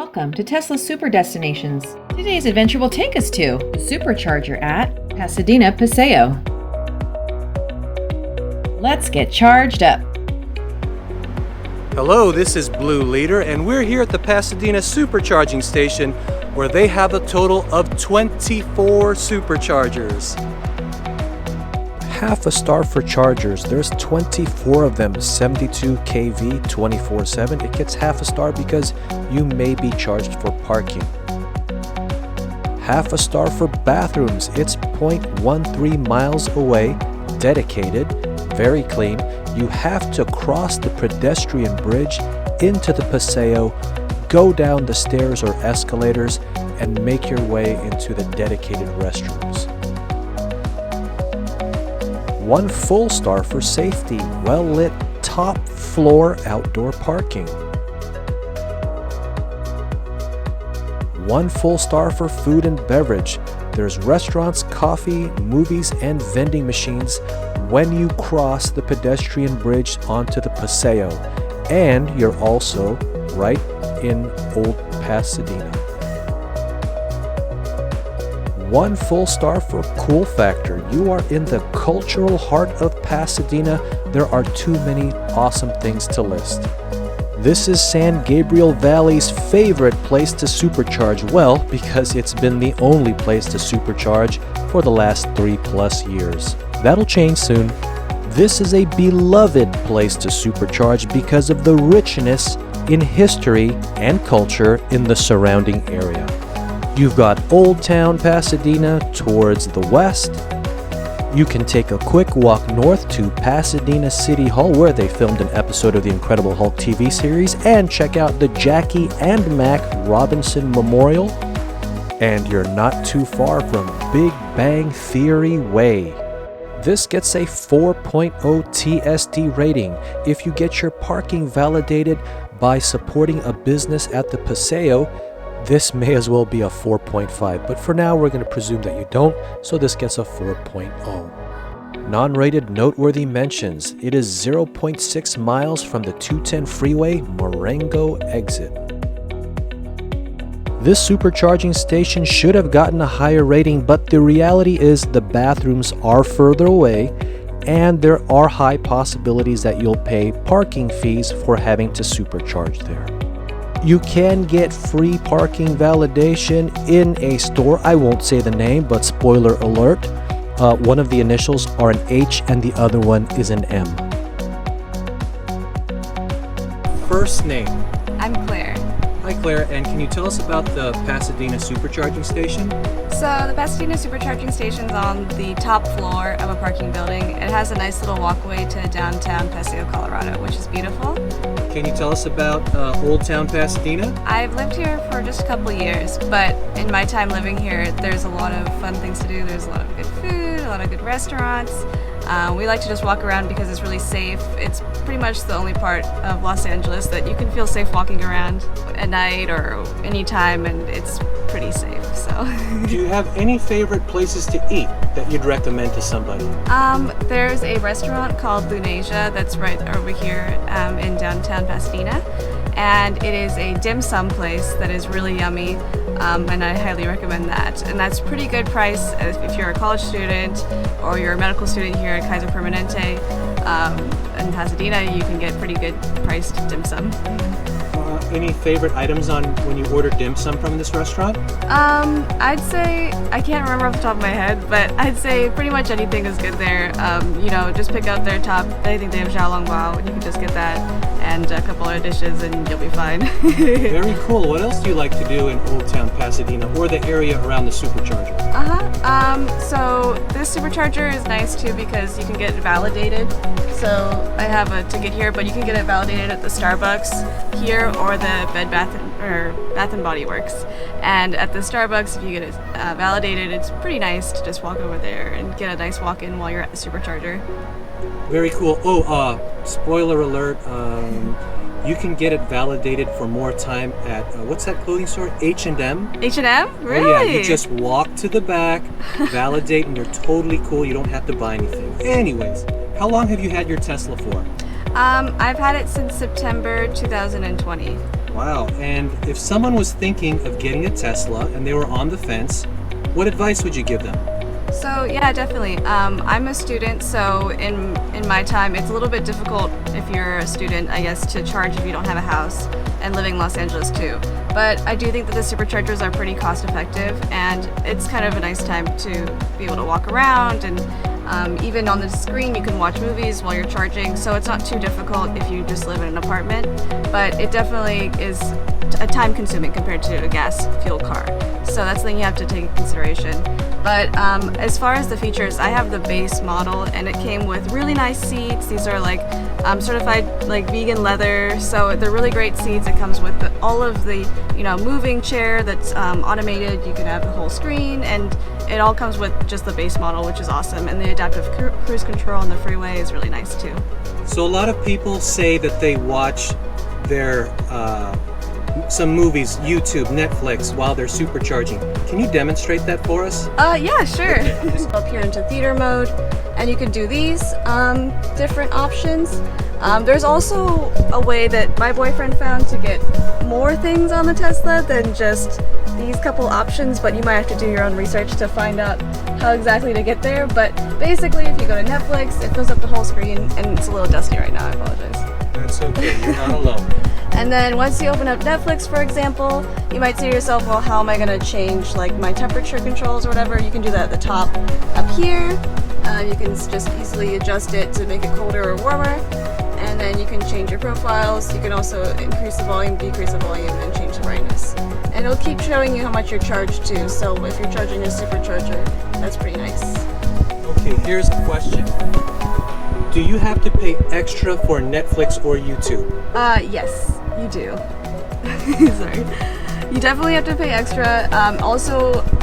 Welcome to Tesla Super Destinations. Today's adventure will take us to the Supercharger at Pasadena Paseo. Let's get charged up. Hello, this is Blue Leader, and we're here at the Pasadena Supercharging Station where they have a total of 24 superchargers. Half a star for chargers. There's 24 of them, 72 kV, 24/7. It gets half a star because you may be charged for parking. Half a star for bathrooms. It's 0.13 miles away, dedicated, very clean. You have to cross the pedestrian bridge into the Paseo, go down the stairs or escalators, and make your way into the dedicated restrooms. 1 full star for safety, well-lit, top-floor outdoor parking. 1 full star for food and beverage. There's restaurants, coffee, movies, and vending machines when you cross the pedestrian bridge onto the Paseo. And you're also right in Old Pasadena. 1 full star for cool factor. You are in the cultural heart of Pasadena. There are too many awesome things to list. This is San Gabriel Valley's favorite place to supercharge. Well, because it's been the only place to supercharge for the last 3+ years. That'll change soon. This is a beloved place to supercharge because of the richness in history and culture in the surrounding area. You've got Old Town Pasadena towards the west. You can take a quick walk north to Pasadena City Hall, where they filmed an episode of the Incredible Hulk TV series, and check out the Jackie and Mac Robinson Memorial. And you're not too far from Big Bang Theory Way. This gets a 4.0 TSD rating. If you get your parking validated by supporting a business at the Paseo, this may as well be a 4.5, but for now we're going to presume that you don't, so this gets a 4.0. Non-rated noteworthy mentions. It is 0.6 miles from the 210 Freeway Marengo exit. This supercharging station should have gotten a higher rating, but the reality is the bathrooms are further away, and there are high possibilities that you'll pay parking fees for having to supercharge there. You can get free parking validation in a store. I won't say the name, but spoiler alert, one of the initials are an H and the other one is an M. First name. I'm Claire. Hi Claire, and can you tell us about the Pasadena Supercharging Station? So the Pasadena Supercharging Station's on the top floor of a parking building. It has a nice little walkway to downtown Paseo, Colorado, which is beautiful. Can you tell us about Old Town Pasadena? I've lived here for just a couple years, but in my time living here, there's a lot of fun things to do. There's a lot of good food, a lot of good restaurants. We like to just walk around because it's really safe. It's pretty much the only part of Los Angeles that you can feel safe walking around at night or anytime, and it's pretty safe. So. Do you have any favorite places to eat that you'd recommend to somebody? There's a restaurant called Lunasia that's right over here in downtown Pasadena, and it is a dim sum place that is really yummy, and I highly recommend that. And that's pretty good price if you're a college student or you're a medical student here at Kaiser Permanente in Pasadena. You can get pretty good priced dim sum. Any favorite items on when you order dim sum from this restaurant? I'd say, I can't remember off the top of my head, but I'd say pretty much anything is good there. Just pick out their top, I think they have xiaolongbao, and you can just get that and a couple other dishes and you'll be fine. Very cool. What else do you like to do in Old Town Pasadena or the area around the supercharger? So this supercharger is nice too because you can get it validated. So I have a ticket here, but you can get it validated at the Starbucks here or the Bath and Body Works. And at the Starbucks, if you get it validated, it's pretty nice to just walk over there and get a nice walk-in while you're at the supercharger. Very cool. Spoiler alert. You can get it validated for more time at, what's that clothing store? H&M? H&M? Really? Oh yeah, you just walk to the back, validate, and you're totally cool. You don't have to buy anything. Anyways, how long have you had your Tesla for? I've had it since September 2020. Wow. And if someone was thinking of getting a Tesla and they were on the fence, what advice would you give them? So yeah, definitely. I'm a student, so in my time, it's a little bit difficult if you're a student, I guess, to charge if you don't have a house, and living in Los Angeles too. But I do think that the superchargers are pretty cost effective, and it's kind of a nice time to be able to walk around, and even on the screen you can watch movies while you're charging, so it's not too difficult if you just live in an apartment, but it definitely is a time consuming compared to a gas fueled car. So that's something you have to take into consideration. But as far as the features, I have the base model, and it came with really nice seats. These are like certified like vegan leather, so they're really great seats. It comes with all of the moving chair that's automated. You can have the whole screen, and it all comes with just the base model, which is awesome. And the adaptive cruise control on the freeway is really nice too. So a lot of people say that they watch their some movies, YouTube, Netflix, while they're supercharging. Can you demonstrate that for us? Yeah, sure. Just up here into theater mode, and you can do these different options. There's also a way that my boyfriend found to get more things on the Tesla than just these couple options, but you might have to do your own research to find out how exactly to get there. But basically, if you go to Netflix, it fills up the whole screen, and it's a little dusty right now, I apologize. That's okay, you're not alone. And then once you open up Netflix, for example, you might say to yourself, well, how am I going to change like my temperature controls or whatever? You can do that at the top up here. You can just easily adjust it to make it colder or warmer. And then you can change your profiles. You can also increase the volume, decrease the volume, and change the brightness. And it'll keep showing you how much you're charged to. So if you're charging a supercharger, that's pretty nice. Okay, here's a question. Do you have to pay extra for Netflix or YouTube? Yes, you do. Sorry. You definitely have to pay extra.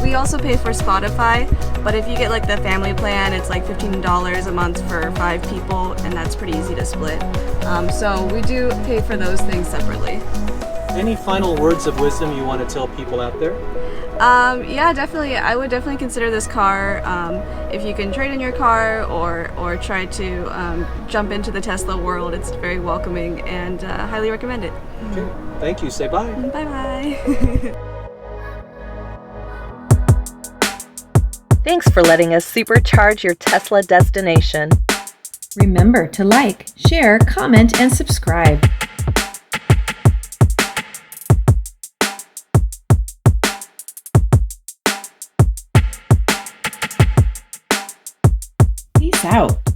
We also pay for Spotify, but if you get like the family plan, it's like $15 a month for 5 people, and that's pretty easy to split. So we do pay for those things separately. Any final words of wisdom you want to tell people out there? Yeah, definitely. I would definitely consider this car if you can trade in your car or try to jump into the Tesla world. It's very welcoming, and highly recommend it. Okay. Thank you. Say bye. Bye-bye. Thanks for letting us supercharge your Tesla destination. Remember to like, share, comment, and subscribe. Peace out.